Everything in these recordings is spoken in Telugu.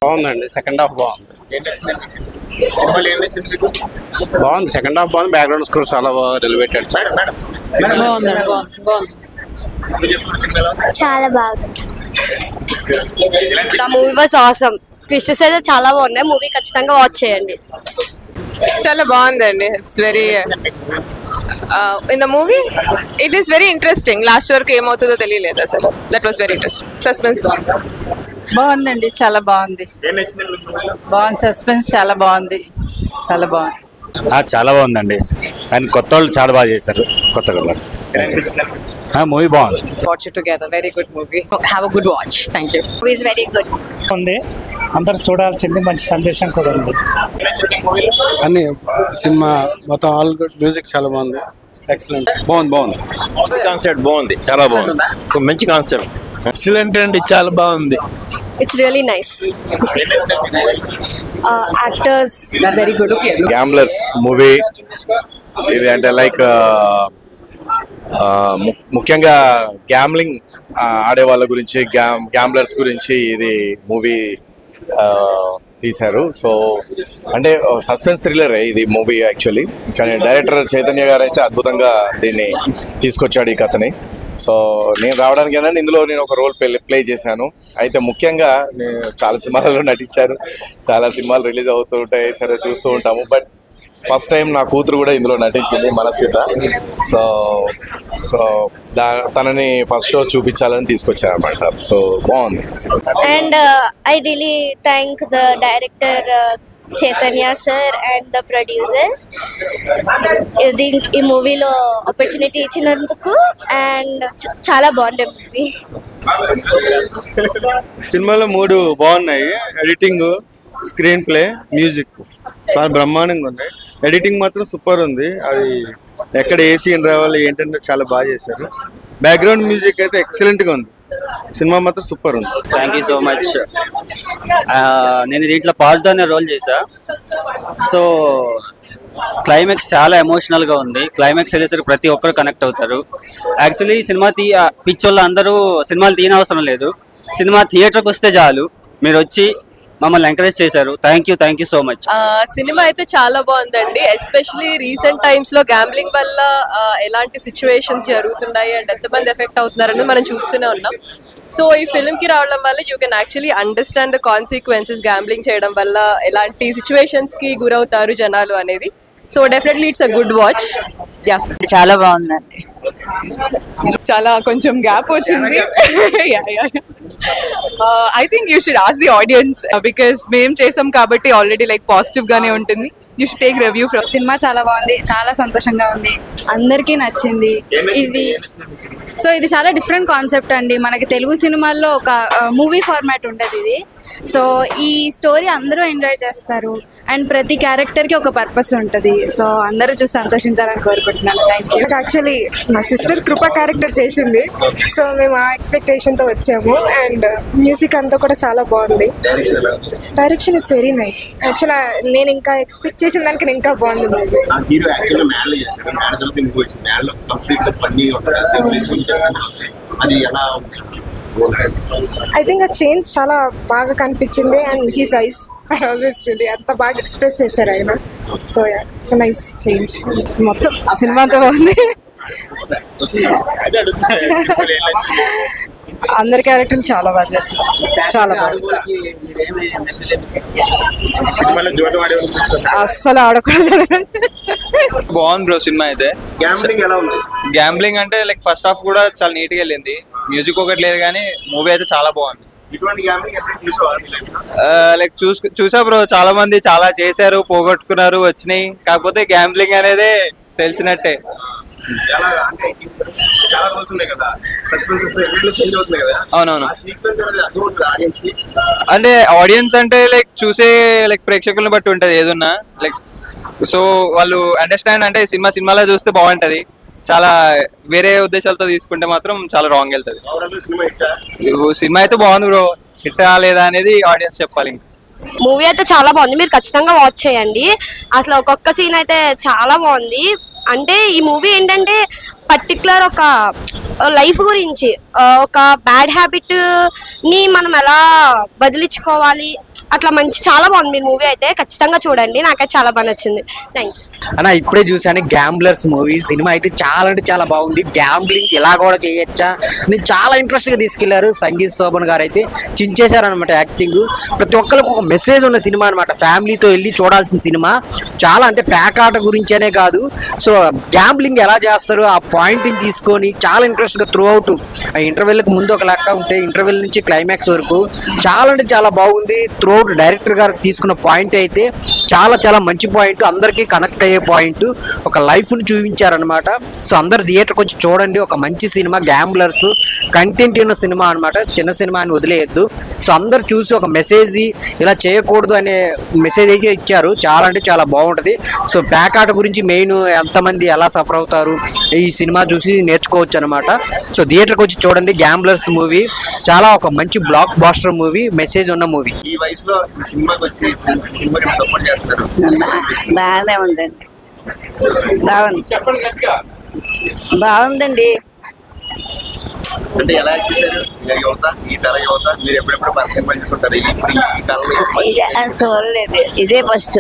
బాగుందండి. సెకండ్ హాఫ్ బాగుంది. బాగుంది. సెకండ్ హాఫ్ బాగుంది. బ్యాక్గ్రౌండ్ స్కోర్ చాలా ఎలివేటెడ్. చాలా బాగుంది. The movie was awesome. Twists అయితే చాలా బాగున్నాయి. మూవీ ఖచ్చితంగా వాచ్ చేయండి. చాలా బాగుందండి. It's very in the movie it is very interesting. Last వరకు ఏమవుతుందో తెలియలేదు అసలు. That was very interesting. Suspense బాగుందండి. చాలా బాగుంది. బాగుంది. సస్పెన్స్ చాలా బాగుంది. చాలా బాగుంది. చాలా బాగుందండి. అండ్ కొత్త వాళ్ళు చాలా బాగా చేశారు. కొత్తగా మూవీ బాగుంది. Watch it together. Very good movie. Have a good watch. Thank you. Movie is very good. ఉంది. అందరు చూడాల్సింది. మంచి సందేశం కూడా ఉంది. అన్ని సినిమా మొత్తం ఆల్ గుడ్. మ్యూజిక్ చాలా బాగుంది. ఎక్సలెంట్. బాగుంది. కాన్సెప్ట్ బాగుంది. చాలా బాగుంది. మంచి కాన్సెప్ట్. ఎక్సలెంట్ అండి. చాలా బాగుంది. It's really nice. Actors very good. Gamblers movie ఇది అంటే లైక్ ముఖ్యంగా గ్యామ్లింగ్ ఆడే వాళ్ళ గురించి గ్యాంబ్లర్స్ గురించి ఇది మూవీ తీశారు. సో అంటే సస్పెన్స్ థ్రిల్లర్ ఇది మూవీ యాక్చువల్లీ. కానీ డైరెక్టర్ చైతన్య గారు అయితే అద్భుతంగా దీన్ని తీసుకొచ్చాడు ఈ కథని. సో నేను రావడానికి ఏంటంటే ఇందులో నేను ఒక రోల్ ప్లే చేశాను. అయితే ముఖ్యంగా నేను చాలా సినిమాలలో నటించాను. చాలా సినిమాలు రిలీజ్ అవుతూ ఉంటాయి, సరే చూస్తూ ఉంటాము. బట్ ఫస్ట్ టైం నా కూతురు కూడా ఇందులో నటించింది, మనస్విత. సో తనని ఫస్ట్ షో చూపించాలని తీసుకొచ్చాను అనమాట. సో బాగుంది. And I really thank the director Chaitanya sir and the producers ఈ మూవీలో ఆపర్చునిటీ ఇచ్చినందుకు. అండ్ చాలా బాగుండే మూవీ. సినిమాలో 3 బాగున్నాయి. ఎడిటింగ్, స్క్రీన్ ప్లే, మ్యూజిక్ చాలా బ్రహ్మాండంగా ఉన్నాయి. ఎడిటింగ్ మాత్రం సూపర్ ఉంది. అది ఎక్కడ ఏ సీన్ రావాలి ఏంటంటే చాలా బాగా చేశారు. బ్యాక్గ్రౌండ్ మ్యూజిక్ అయితే ఎక్సలెంట్గా ఉంది. సినిమా మాత్రం సూపర్ ఉంది. Thank you so much. నేను దీంట్లో పార్ట్ అనే రోల్ చేశా. సో క్లైమాక్స్ చాలా ఎమోషనల్గా ఉంది. క్లైమాక్స్ వెళ్ళేసరికి ప్రతి ఒక్కరు కనెక్ట్ అవుతారు. యాక్చువల్లీ సినిమా పిచ్చోళ్ళు అందరూ సినిమాలు తీయనవసరం లేదు. సినిమా థియేటర్కి వస్తే చాలు. మీరు వచ్చి మమ్మల్ని ఎంకరేజ్ చేశారు. Thank you so much. Cinema అయితే చాలా బాగుందండి. ఎస్పెషలీ రీసెంట్ టైమ్స్ లో గ్యాంబ్లింగ్ వల్ల ఎలాంటి సిచ్యువేషన్స్ జరుగుతున్నాయి అండ్ ఎంతమంది ఎఫెక్ట్ అవుతున్నారని మనం చూస్తూనే ఉన్నాం. సో ఈ ఫిల్మ్ కి రావడం వల్ల you can actually understand the consequences gambling చేయడం వల్ల ఎలాంటి సిచ్యువేషన్స్ కి గురవుతారు జనాలు అనేది. So definitely it's a good watch. Yeah, చాలా బాగుందండి. చాలా కొంచెం గ్యాప్ వచ్చింది. I think you should ask the audience because మేము చేసాం కాబట్టి ఆల్రెడీ లైక్ పాజిటివ్ గానే ఉంటుంది. You should take review from. Cinema చాలా బాగుంది. చాలా సంతోషంగా ఉంది. అందరికీ నచ్చింది. ఇది చాలా డిఫరెంట్ కాన్సెప్ట్ అండి. మనకి తెలుగు సినిమాల్లో ఒక మూవీ ఫార్మాట్ ఉండదు ఇది. సో ఈ స్టోరీ అందరూ ఎంజాయ్ చేస్తారు అండ్ ప్రతి క్యారెక్టర్కి ఒక పర్పస్ ఉంటుంది. సో అందరూ చూసి సంతోషించాలని కోరుకుంటున్నాను. Thank you. యాక్చువల్లీ మా సిస్టర్ కృప క్యారెక్టర్ చేసింది. సో మేము ఆ ఎక్స్పెక్టేషన్తో వచ్చాము. అండ్ మ్యూజిక్ అంతా కూడా చాలా బాగుంది. Direction is very nice. Actually నేను ఇంకా ఎక్స్పెక్ట్ చేసిన దానికి ఇంకా బాగుంది మూవీ. ఐ థింక్ ఆ చేంజ్ చాలా బాగా కనిపించింది. And his eyes are always really అంత బాగా ఎక్స్ప్రెస్ చేశారు ఆయన. So it's nice change. మొత్తం సినిమాతో బాగుంది. అందరి క్యారెక్టర్లు చాలా బాగా చేస్తారు. చాలా బాగుంది. అస్సలు ఆడకూడదు. బాగుంది బ్రో సినిమా అయితే. గ్యాంబ్లింగ్ అంటే లైక్ ఫస్ట్ హాఫ్ కూడా చాలా నీట్ గా వెళ్ళింది. మ్యూజిక్ ఒకటి లేదు కానీ మూవీ అయితే చాలా బాగుంది. లైక్ చూసా బ్రో, చాలా మంది చాలా చేశారు, పోగొట్టుకున్నారు, వచ్చినాయి. కాకపోతే గ్యాంబ్లింగ్ అనేది తెలిసినట్టే. అవునవును. అంటే ఆడియన్స్ అంటే లైక్ చూసే లైక్ ప్రేక్షకులను బట్టి ఉంటది ఏదన్నా. లైక్ సో వాళ్ళు అండర్స్టాండ్ అంటే సినిమాలో చూస్తే బాగుంటది. చాలా వేరే ఉద్దేశాలతో తీసుకుంటే మాత్రం చాలా రాంగ్ వెళ్తుంది. సినిమా అయితే బాగుంది బ్రో. హిట్ లేదా అనేది ఆడియన్స్ చెప్పాలి. ఇంకా మూవీ అయితే చాలా బాగుంది. మీరు ఖచ్చితంగా వాచ్ చేయండి. అసలు ఒక్కొక్క సీన్ అయితే చాలా బాగుంది. అంటే ఈ మూవీ ఏంటంటే పర్టికులర్ ఒక లైఫ్ గురించి, ఒక బ్యాడ్ హ్యాబిట్ ని మనం ఎలా వదిలించుకోవాలి అట్లా మంచి చాలా బాగుంది మీరు మూవీ అయితే ఖచ్చితంగా చూడండి, నాకైతే చాలా బాగా నచ్చింది. థ్యాంక్ యూ అన్న. ఇప్పుడే చూసాను గ్యాంబ్లర్స్ మూవీ. సినిమా అయితే చాలా అంటే చాలా బాగుంది. గ్యాంబ్లింగ్ ఎలా కూడా చేయొచ్చా నేను చాలా ఇంట్రెస్ట్గా తీసుకెళ్లారు. సంగీత్ శోభన్ గారు అయితే చించేశారు అనమాట యాక్టింగ్. ప్రతి ఒక్కరికి ఒక మెసేజ్ ఉన్న సినిమా అనమాట. ఫ్యామిలీతో వెళ్ళి చూడాల్సిన సినిమా. చాలా అంటే ప్యాకాట గురించనే కాదు, సో గ్యాంబ్లింగ్ ఎలా చేస్తారు ఆ పాయింట్ని తీసుకొని చాలా ఇంట్రెస్ట్గా త్రూ అవుట్. ఇంటర్వెల్కి ముందు ఒక లెక్క ఉంటే ఇంటర్వెల్ నుంచి క్లైమాక్స్ వరకు చాలా అంటే చాలా బాగుంది. త్రూ అవుట్ డైరెక్టర్ గారు తీసుకున్న పాయింట్ అయితే చాలా చాలా మంచి పాయింట్, అందరికీ కనెక్ట్ అయ్యే పాయింట్, ఒక లైఫ్ని చూపించారనమాట. సో అందరు థియేటర్కి వచ్చి చూడండి. ఒక మంచి సినిమా, గ్యాంబ్లర్స్ కంటెంట్ ఉన్న సినిమా అనమాట. చిన్న సినిమా అని వదిలేయద్దు. సో అందరు చూసి ఒక మెసేజ్ ఇలా చేయకూడదు అనే మెసేజ్ అయితే ఇచ్చారు. చాలా అంటే చాలా బాగుంటుంది. సో ప్యాకాట గురించి మెయిన్ ఎంతమంది ఎలా సఫర్ అవుతారు ఈ సినిమా చూసి నేర్చుకోవచ్చు అనమాట. సో థియేటర్కి వచ్చి చూడండి గ్యాంబ్లర్స్ మూవీ. చాలా ఒక మంచి బ్లాక్ బాస్టర్ మూవీ, మెసేజ్ ఉన్న మూవీ. ఈ వయసులో సినిమాకి వచ్చి సినిమాకి సపోర్ట్ చేస్తారు. బాగానే ఉందండి, బాగుందండి. అంటే ఎలా చేశారు యువత, ఈ తర యువత? మీరు ఎప్పుడెప్పుడు పరిచయం పనిచేస్తుంటారు ఈ కాలంలో? చూడలేదు, ఇదే ఫస్ట్.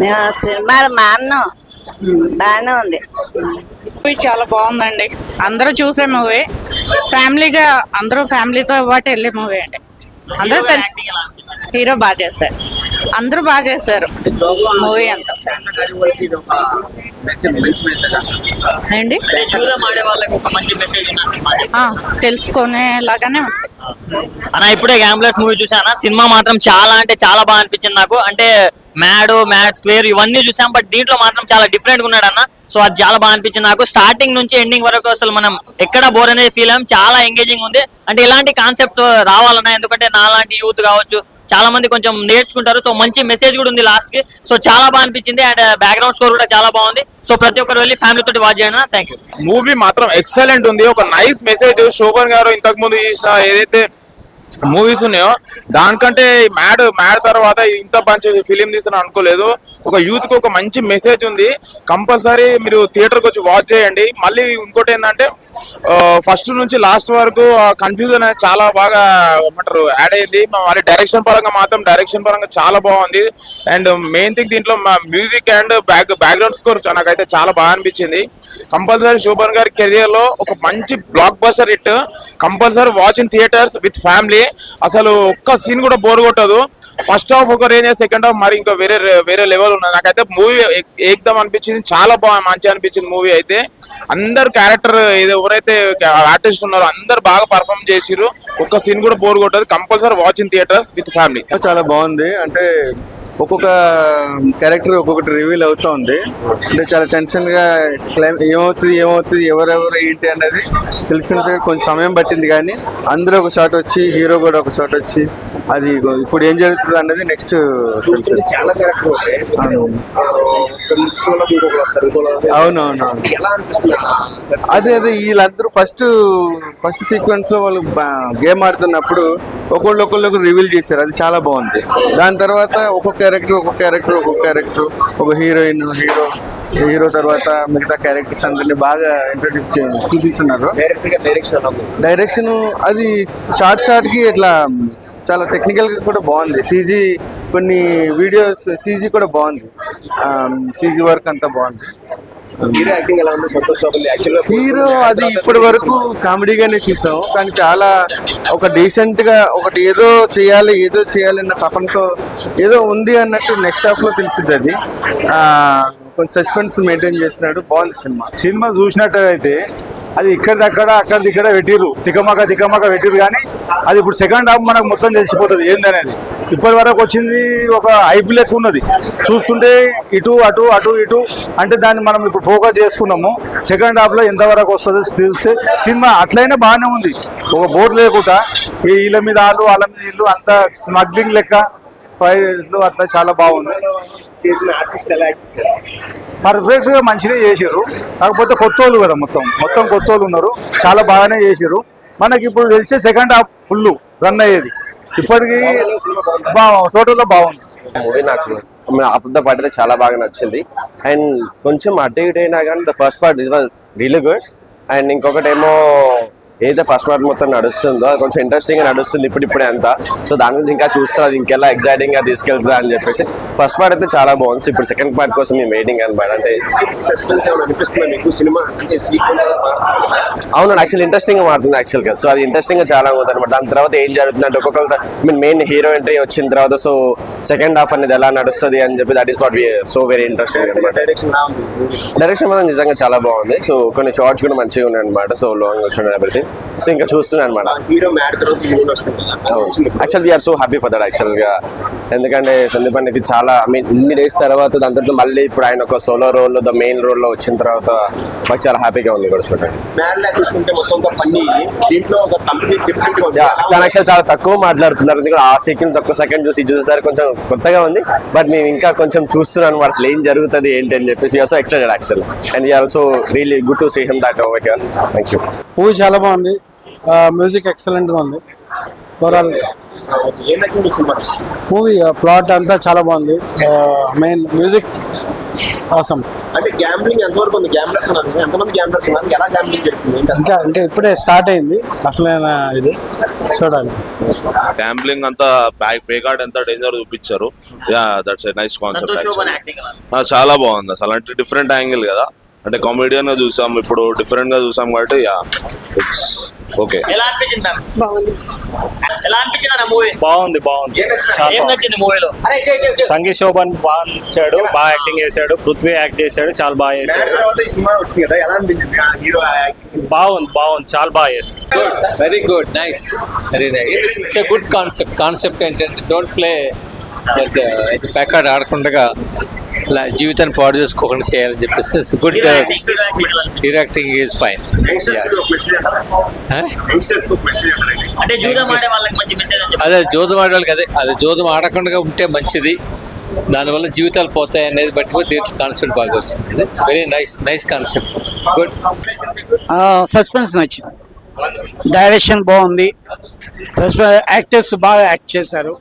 మేము సినిమాలు మాన్నాం, బాగానే ఉంది. మూవీ చాలా బాగుందండి. అందరూ చూసే మూవీ, ఫ్యామిలీగా అందరూ ఫ్యామిలీతో పాటు వెళ్ళే మూవీ అండి. అందరూ హీరో బాగా చేశారు, అందరూ బాగా చేశారు మూవీ అంతా. ఏంటి తెలుసుకునేలాగానే ఉంది అన్న. ఇప్పుడే గ్యాంబ్లర్స్ మూవీ చూసానా, సినిమా మాత్రం చాలా అంటే చాలా బాగా అనిపించింది నాకు. అంటే మ్యాడ్ స్క్వేర్ ఇవన్నీ చూసాం, బట్ దీంట్లో మాత్రం చాలా డిఫరెంట్ గా ఉన్నాడు అన్న. సో అది చాలా బాగా అనిపించింది నాకు. స్టార్టింగ్ నుంచి ఎండింగ్ వరకు అసలు మనం ఎక్కడ బోర్ అనేది ఫీల్ అయ్యాం. చాలా ఎంగేజింగ్ ఉంది. అంటే ఇలాంటి కాన్సెప్ట్ రావాలన్నా, ఎందుకంటే నాలాంటి యూత్ కావచ్చు చాలా మంది కొంచెం నేర్చుకుంటారు. సో మంచి మెసేజ్ కూడా ఉంది లాస్ట్ కి. సో చాలా బాగా అనిపించింది. అండ్ బ్యాక్గ్రౌండ్ స్కోర్ కూడా చాలా బాగుంది. సో ప్రతి ఒక్కరు వెళ్ళి ఫ్యామిలీ తోటి వాచ్ చేయండి. Thank you. మూవీ మాత్రం ఎక్సలెంట్ ఉంది. ఒక నైస్ మెసేజ్. శోభన్ గారు ఇంతకు ముందు చేసిన ఏదైతే మూవీస్ ఉన్నాయో దానికంటే మ్యాడ్ తర్వాత ఇంత మంచి ఫిలిం తీసిన అనుకోలేదు. ఒక యూత్ కి ఒక మంచి మెసేజ్ ఉంది. కంపల్సరీ మీరు థియేటర్కి వచ్చి వాచ్ చేయండి. మళ్ళీ ఇంకోటి ఏంటంటే ఫస్ట్ నుంచి లాస్ట్ వరకు కన్ఫ్యూజన్ అనేది చాలా బాగా ఏమంటారు యాడ్ అయింది. మరి డైరెక్షన్ పరంగా చాలా బాగుంది. అండ్ మెయిన్ థింగ్ దీంట్లో మ్యూజిక్ అండ్ బ్యాక్గ్రౌండ్ స్కోర్ నాకైతే చాలా బాగా అనిపించింది. కంపల్సరీ శోభన్ గారి కెరియర్ లో ఒక మంచి block buster hit. Compulsory watch in theatres with family. అసలు ఒక్క సీన్ కూడా బోర్ కొట్టదు. ఫస్ట్ హాఫ్ ఒక రేంజ్, సెకండ్ హాఫ్ మరి ఇంకా వేరే లెవెల్ ఉన్నది. నాకైతే మూవీ ఏకదమ్ అనిపించింది. చాలా బాగా మంచిగా అనిపించింది మూవీ అయితే. అందరు క్యారెక్టర్ ఎవరైతే ఆర్టిస్ట్ ఉన్నారో అందరు బాగా పర్ఫార్మ్ చేసిరు. ఒక్క సీన్ కూడా బోర్ కొట్టదు. Compulsory watch in theatres with family. చాలా బాగుంది. అంటే ఒక్కొక్క క్యారెక్టర్ ఒక్కొక్కటి రివీల్ అవుతూ ఉంది. అంటే చాలా టెన్షన్గా ఏమవుతుంది ఎవరెవరు ఏంటి అనేది తెలుసుకునే కొంచెం సమయం పట్టింది. కానీ అందరూ ఒక షాట్ వచ్చి, హీరో కూడా ఒక షాట్ వచ్చి, అది ఇప్పుడు ఏం జరుగుతుంది అన్నది నెక్స్ట్ చాలా అవునవును. అదే వీళ్ళందరూ ఫస్ట్ సీక్వెన్స్ లో వాళ్ళు గేమ్ ఆడుతున్నప్పుడు ఒకళ్ళు రివీల్ చేశారు. అది చాలా బాగుంది. దాని తర్వాత ఒక్కొక్క క్యారెక్టర్ ఒక హీరో తర్వాత మిగతా క్యారెక్టర్స్ అందరినీ బాగా ఇంట్రొడ్యూస్ చూపిస్తున్నారు. డైరెక్షన్ అది షార్ట్ కి ఇట్లా చాలా టెక్నికల్ గా కూడా బాగుంది. సీజీ కొన్ని వీడియోస్ సీజీ కూడా బాగుంది. సీజీ వర్క్ అంతా బాగుంది. హీరో యాక్టింగ్ ఎలా ఉంది? సంతోష్ హీరో అది ఇప్పటి వరకు కామెడీగానే చూసాం, కానీ చాలా ఒక డీసెంట్ గా ఒకటి ఏదో చేయాలి అన్న తపనతో ఏదో ఉంది అన్నట్టు నెక్స్ట్ హాఫ్ లో తెలిసింది. అది కొంచెం సస్పెన్స్ మెయింటైన్ చేస్తున్నాడు. బాగుంది సినిమా చూసినట్టు అయితే అది అక్కడిక్కడ పెట్టిర్రు, తికమక పెట్టిర్రు. కానీ అది ఇప్పుడు సెకండ్ హాఫ్ మనకు మొత్తం తెలిసిపోతుంది ఏందనేది. ఇప్పటి వరకు వచ్చింది ఒక హైప్ లెక్క ఉన్నది. చూస్తుంటే ఇటు అంటే దాన్ని మనం ఇప్పుడు ఫోకస్ చేసుకున్నాము. సెకండ్ హాఫ్ లో ఎంతవరకు వస్తుంది తెలిస్తే సినిమా అట్లయినా బాగానే ఉంది. ఒక బోర్డు లేకుండా వీళ్ళ మీద వాళ్ళ మీద ఇల్లు అంత స్మగ్లింగ్ లెక్క ఫైట్లు అట్లా చాలా బాగుంది. చేసిన ఆర్టిస్ట్ ఎలా యాక్ట్ చేశారు? పర్ఫెక్ట్ గా మంచిగా చేసారు. కాకపోతే కొత్తోళ్ళు కదా, మొత్తం కొత్తోళ్ళు ఉన్నారు. చాలా బాగానే చేసారు. మనకి ఇప్పుడు తెలిసే సెకండ్ హాఫ్ ఫుల్ రన్ అయ్యేది. ఇప్పటికీ టోటల్ గా బాగుంది మూవీ. నాకు ఆఫ్ ద పార్ట్ అయితే చాలా బాగా నచ్చింది. అండ్ కొంచెం అటు ఇటు అయినా కానీ the first part is was really good. And ఇంకొకటి ఏమో ఏదైతే ఫస్ట్ పార్ట్ మొత్తం నడుస్తుందో అది కొంచెం ఇంట్రెస్టింగ్ గా నడుస్తుంది ఇప్పుడిప్పుడే అంతా. సో దాని గురించి ఇంకా చూస్తారు అది ఇంకెలా ఎక్సైటింగ్ గా తీసుకెళ్తుందా అని చెప్పేసి. ఫస్ట్ పార్ట్ అయితే చాలా బాగుంది. ఇప్పుడు సెకండ్ పార్ట్ కోసం మేము వెయిటింగ్ అనమాట. అంటే అవును, యాక్చువల్ ఇంట్రెస్టింగ్ గా మారుతుంది యాక్చువల్ గా. సో అది ఇంట్రెస్టింగ్ గా చాలా ఉంది అనమాట. దాని తర్వాత ఏం జరుగుతుంది అంటే ఒక్కొక్కరు మెయిన్ హీరో ఎంట్రీ వచ్చిన తర్వాత సో సెకండ్ హాఫ్ అనేది ఎలా నడుస్తుంది అని చెప్పి that is what so very interesting అనమాట. డైరెక్షన్ మాత్రం నిజంగా చాలా బాగుంది. సో కొన్ని షార్ట్స్ కూడా మంచిగా ఉన్నాయి అనమాట. సో లాంగ్ వచ్చిన ఎవ్రీథింగ్. సో ఇంకా చూస్తున్నాను అనమాట. Actual we are so happy for that actual గా. ఎందుకంటే సందీప్ అనేది చాలా ఇన్ని డేస్ తర్వాత దాని తర్వాత మళ్ళీ ఇప్పుడు ఆయన ఒక solo role the main role లో వచ్చిన తర్వాత మాకు చాలా హ్యాపీగా ఉంది కూడా చూడండి. చాలా తక్కువ మాట్లాడుతున్నారు. ఎందుకంటే ఆ సీక్వెన్స్ ఒక్క సెకండ్ చూసేసరికి కొంచెం కొత్తగా ఉంది. బట్ మేము ఇంకా కొంచెం చూస్తున్నాను అనమాట అసలు ఏం జరుగుతుంది ఏంటి అని చెప్పేసి. We are so excited actual and we are also really good to see him that over here. Thank you. Movie చాలా బాగుంది. మ్యూజిక్ ఎక్సలెంట్ గా ఉంది. ఓవరాల్ మూవీ ప్లాట్ అంతా చాలా బాగుంది. మెయిన్ మ్యూజిక్ అవసరం. అంటే గ్యాంబ్లింగ్ ఎంతవరకు ఉంది? గ్యాంబ్లర్స్ ఉన్నారు, ఎంతమంది గ్యాంబ్లర్స్ ఉన్నారు, ఎలా గ్యాంబ్లింగ్ జరుగుతుంది? ఇంకా ఇప్పుడే స్టార్ట్ అయింది అసలైన ఇది చూడాలి. గ్యాంబ్లింగ్ అంతా పేకార్డ్ ఎంత డేంజర్ చూపించారు. Yeah that's a nice concept. చాలా బాగుంది అసలు. అంటే డిఫరెంట్ యాంగిల్ కదా, అంటే కామెడియన్ గా చూసాం, ఇప్పుడు డిఫరెంట్ గా చూసాం కాబట్టి యా ఇట్స్ ఓకే. ఎలా అనిపించింది మ్యామ్? బాగుంది. ఎలా అనిపించింది అన్న మూవీ? బాగుంది. ఏం నచ్చింది మూవీలో? సంగీత్ శోభన్ బాగా నచ్చాడు, బాగా యాక్టింగ్ చేశాడు. పృథ్వీ యాక్ట్ చేశాడు, చాలా బాగా చేశాడు. బాగుంది, చాలా బాగా చేశాడు. Very good, nice, very nice. It's a good concept ఏంటంటే డోంట్ ప్లే ప్యాకార్డ్ ఆడకుండా జీవితాన్ని పాడు చేసుకోకుండా చేయాలని చెప్పేసి గుడ్. Directing is fine. అదే జోదం ఆడే వాళ్ళకి అదే జోదం ఆడకుండా ఉంటే మంచిది. దానివల్ల జీవితాలు పోతాయి అనేది బట్టి దీంట్లో కాన్సెప్ట్ బాగా వచ్చింది. Very nice concept. Good. Suspense నచ్చింది. డైరెక్షన్ బాగుంది. యాక్టర్స్ బాగా యాక్ట్ చేశారు.